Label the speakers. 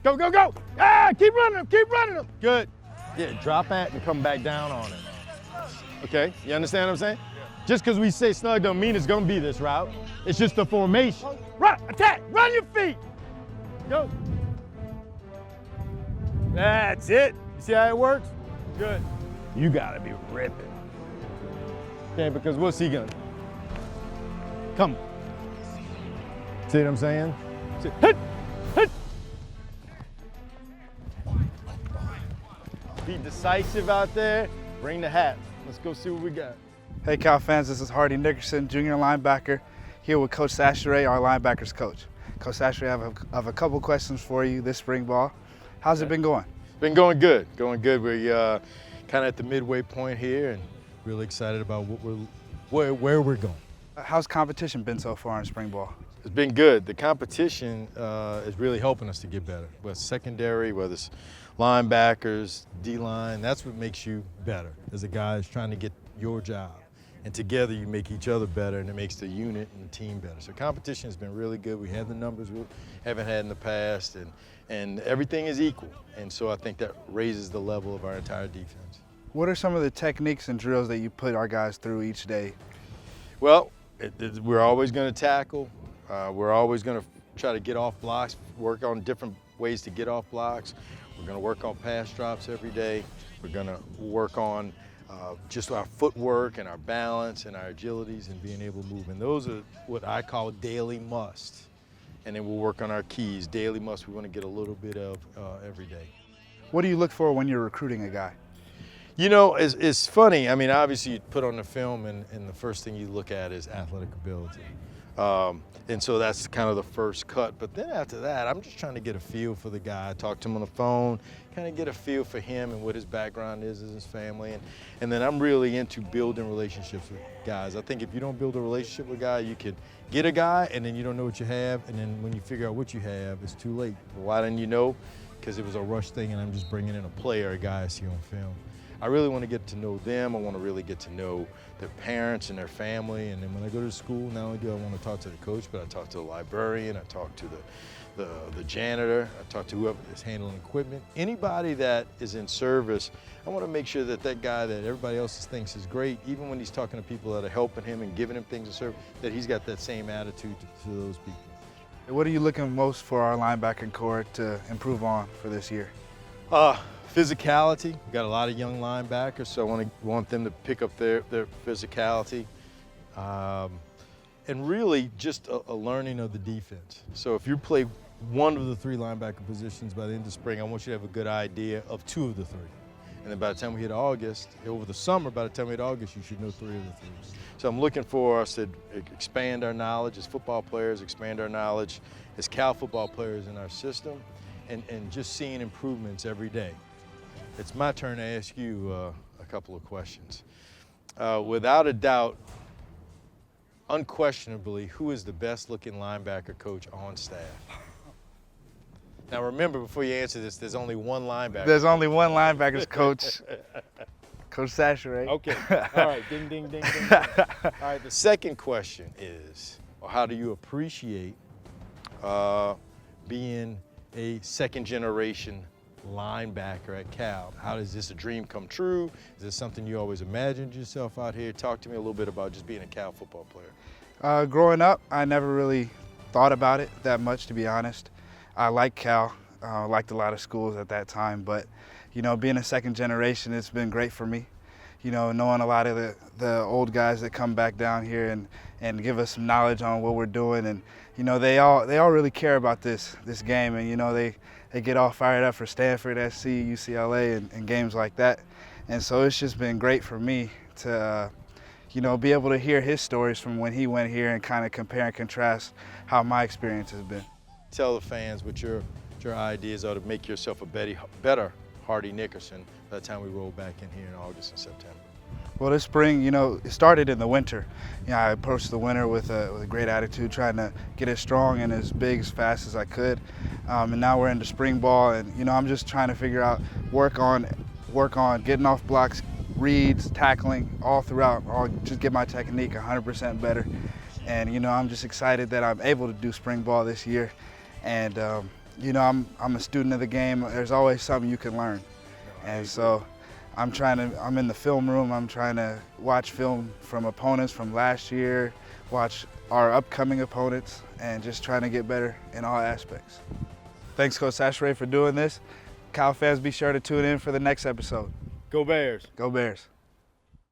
Speaker 1: Go, go, go. Ah, keep running him, keep running him. Good. Yeah, drop that and come back down on it. Okay, you understand what I'm saying? Yeah. Just because we say snug don't mean it's gonna be this route. It's just the formation. Run, attack, run your feet. Go. That's it. You see how it works? Good. You gotta be ripping. Okay, because what's he gonna? Come. See what I'm saying? See. Hit, hit. Be decisive out there. Bring the hat. Let's go see what we got.
Speaker 2: Hey Cal fans, this is Nickerson, junior linebacker, here with Coach Chachere, our linebackers coach. Coach Chachere, I have a couple questions for you this spring ball. How's it been going?
Speaker 1: It's been going good, We're kind of at the midway point here and really excited about where we're going.
Speaker 2: How's competition been so far in spring ball?
Speaker 1: It's been good. The competition is really helping us to get better. Whether it's secondary, whether it's linebackers, D-line, that's what makes you better as a guy who's trying to get your job. And together you make each other better and it makes the unit and the team better. So competition has been really good. We have the numbers we haven't had in the past and everything is equal. And so I think that raises the level of our entire defense.
Speaker 2: What are some of the techniques and drills that you put our guys through each day?
Speaker 1: Well, we're always going to tackle. We're always going to try to get off blocks, work on different ways to get off blocks. We're going to work on pass drops every day. We're going to work on just our footwork and our balance and our agilities and being able to move. And those are what I call daily must. And then we'll work on our keys. Daily must we want to get a little bit of every day.
Speaker 2: What do you look for when you're recruiting a guy?
Speaker 1: You know, it's funny. I mean, obviously you put on the film and the first thing you look at is athletic ability. And so that's kind of the first cut. But then after that, I'm just trying to get a feel for the guy. I talk to him on the phone, kind of get a feel for him and what his background is as his family. And then I'm really into building relationships with guys. I think if you don't build a relationship with a guy, you can get a guy and then you don't know what you have. And then when you figure out what you have, it's too late. Why didn't you know? Because it was a rush thing and I'm just bringing in a player, a guy I see on film. I really want to get to know them. I want to really get to know their parents and their family. And then when I go to school, not only do I want to talk to the coach, but I talk to the librarian, I talk to the janitor, I talk to whoever is handling equipment. Anybody that is in service, I want to make sure that that guy that everybody else thinks is great, even when he's talking to people that are helping him and giving him things to serve, that he's got that same attitude to those people.
Speaker 2: What are you looking most for our linebacking core to improve on for this year?
Speaker 1: Physicality. We've got a lot of young linebackers, so I want them to pick up their physicality. And really just a learning of the defense. So if you play one of the three linebacker positions by the end of spring, I want you to have a good idea of two of the three. And then by the time we hit August, over the summer, by the time we hit August, you should know three of the three. So I'm looking for us to expand our knowledge as football players, expand our knowledge as Cal football players in our system, and just seeing improvements every day. It's my turn to ask you a couple of questions. Without a doubt, unquestionably, who is the best looking linebacker coach on staff? Now remember, before you answer this, there's only one linebacker.
Speaker 2: There's only one linebackers coach, Coach Chachere.
Speaker 1: Okay, all right, ding, ding, ding, ding, ding. All right, the second question is, how do you appreciate being a second generation linebacker at Cal? How does this a dream come true? Is this something you always imagined yourself out here? Talk to me a little bit about just being a Cal football player.
Speaker 2: Growing up, I never really thought about it that much, to be honest. I liked Cal, liked a lot of schools at that time, but you know, being a second generation, it's been great for me. You know, knowing a lot of the old guys that come back down here and give us some knowledge on what we're doing, and you know, they all really care about this game, and you know, they get all fired up for Stanford, SC, UCLA, and games like that. And so it's just been great for me to, you know, be able to hear his stories from when he went here and kind of compare and contrast how my experience has been.
Speaker 1: Tell the fans what your ideas are to make yourself a better Hardy Nickerson by the time we roll back in here in August and September.
Speaker 2: Well, this spring, you know, it started in the winter. You know, I approached the winter with a great attitude, trying to get as strong and as big, as fast as I could. And now we're into spring ball, and you know, I'm just trying to figure out, work on getting off blocks, reads, tackling, all throughout. I'll just get my technique 100% better. And you know, I'm just excited that I'm able to do spring ball this year. And you know, I'm a student of the game. There's always something you can learn. And so I'm in the film room. I'm trying to watch film from opponents from last year, watch our upcoming opponents, and just trying to get better in all aspects. Thanks, Coach Chachere, for doing this. Cal fans, be sure to tune in for the next episode.
Speaker 1: Go Bears.
Speaker 2: Go Bears.